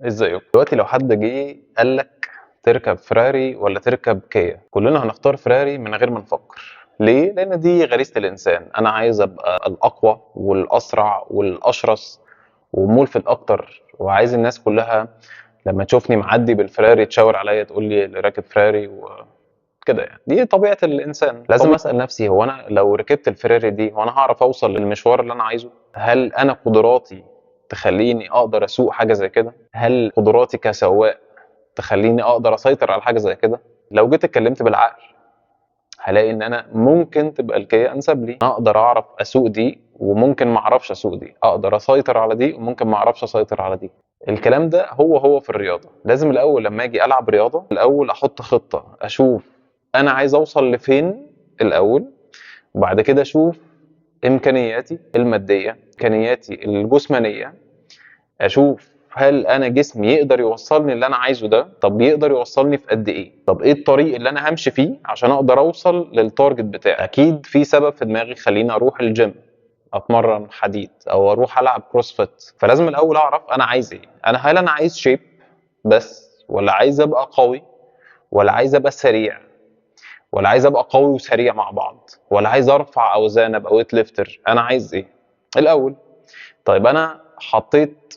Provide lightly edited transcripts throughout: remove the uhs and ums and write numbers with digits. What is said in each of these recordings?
ازيك دلوقتي؟ لو حد جه قال لك تركب فراري ولا تركب كيا، كلنا هنختار فراري من غير ما نفكر. ليه؟ لان دي غريزة الانسان. انا عايز ابقى الاقوى والاسرع والاشرس وملفت اكتر، وعايز الناس كلها لما تشوفني معدي بالفراري تشاور عليا تقول لي اللي راكب فراري وكده. يعني دي طبيعة الانسان. لازم اسال نفسي، هو انا لو ركبت الفراري دي وانا هعرف اوصل للمشوار اللي انا عايزه؟ هل انا قدراتي تخليني اقدر اسوق حاجه زي كده؟ هل قدراتي كسواق تخليني اقدر اسيطر على حاجه زي كده؟ لو جيت اتكلمت بالعقل هلاقي ان انا ممكن تبقى الكيا انسب لي. اقدر اعرف اسوق دي وممكن ما اعرفش اسوق دي، اقدر اسيطر على دي وممكن ما اعرفش اسيطر على دي. الكلام ده هو في الرياضه. لازم الاول لما اجي العب رياضه الاول احط خطه، اشوف انا عايز اوصل لفين الاول، وبعد كده اشوف امكانياتي الماديه، امكانياتي الجسمانيه، اشوف هل انا جسمي يقدر يوصلني اللي انا عايزه ده؟ طب يقدر يوصلني في قد ايه؟ طب ايه الطريق اللي انا همشي فيه عشان اقدر اوصل للتارجت بتاعي؟ اكيد في سبب في دماغي خليني اروح الجيم اتمرن حديد او اروح العب كروسفيت. فلازم الاول اعرف انا عايز ايه. هل انا عايز شيب بس، ولا عايز ابقى قوي، ولا عايز ابقى سريع، ولا عايز ابقى قوي وسريع مع بعض، ولا عايز ارفع اوزان ابقى ويت ليفتر؟ انا عايز ايه الاول؟ طيب انا حطيت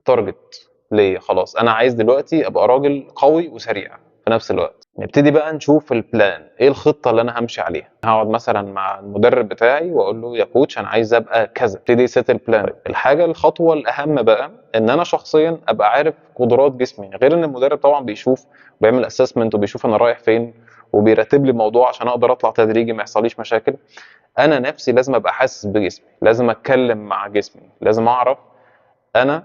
تارجت ليه، خلاص انا عايز دلوقتي ابقى راجل قوي وسريع في نفس الوقت. نبتدي بقى نشوف البلان، ايه الخطه اللي انا همشي عليها. هقعد مثلا مع المدرب بتاعي واقول له يا كوتش انا عايز ابقى كذا، ابتدي سيت البلان. الخطوه الاهم بقى ان انا شخصيا ابقى عارف قدرات جسمي، غير ان المدرب طبعا بيشوف بيعمل اسسمنت وبيشوف انا رايح فين وبيرتب لي الموضوع عشان اقدر اطلع تدريجي ما يحصليش مشاكل. انا نفسي لازم ابقى حاسس بجسمي، لازم اتكلم مع جسمي، لازم اعرف انا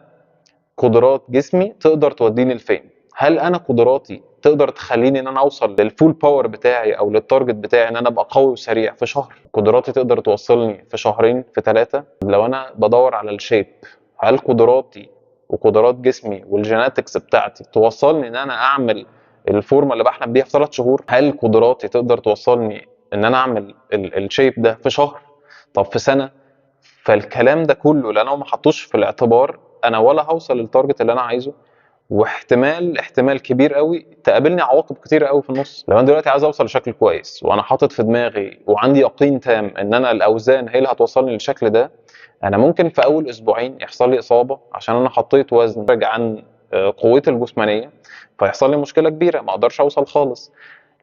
قدرات جسمي تقدر توديني لفين. هل انا قدراتي تقدر تخليني ان انا اوصل للفول باور بتاعي او للتارجت بتاعي ان انا ابقى قوي وسريع في شهر؟ قدراتي تقدر توصلني في شهرين، في 3؟ لو انا بدور على الشيب، هل قدراتي وقدرات جسمي والجيناتكس بتاعتي توصلني ان انا اعمل الفورمه اللي بحلم بيها في 3 شهور؟ هل قدراتي تقدر توصلني ان انا اعمل الشيب ده في شهر؟ طب في سنه؟ فالكلام ده كله لو انا ما حطوش في الاعتبار انا ولا هوصل للتارجت اللي انا عايزه، واحتمال كبير قوي تقابلني عواقب كتير قوي في النص. لو انا دلوقتي عايز اوصل لشكل كويس وانا حاطط في دماغي وعندي يقين تام ان انا الاوزان هي اللي هتوصلني للشكل ده، انا ممكن في اول اسبوعين يحصل لي اصابه عشان انا حطيت وزن خارج عن قوتي الجسمانيه، فيحصل لي مشكله كبيره ما اقدرش اوصل خالص.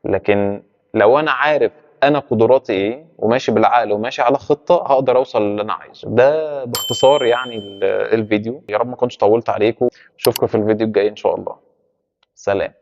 لكن لو انا عارف انا قدراتي ايه وماشي بالعقل وماشي على خطه، هقدر اوصل للي انا عايزه. ده باختصار يعني الفيديو. يا رب ما كنتش طولت عليكم. اشوفكم في الفيديو الجاي ان شاء الله. سلام.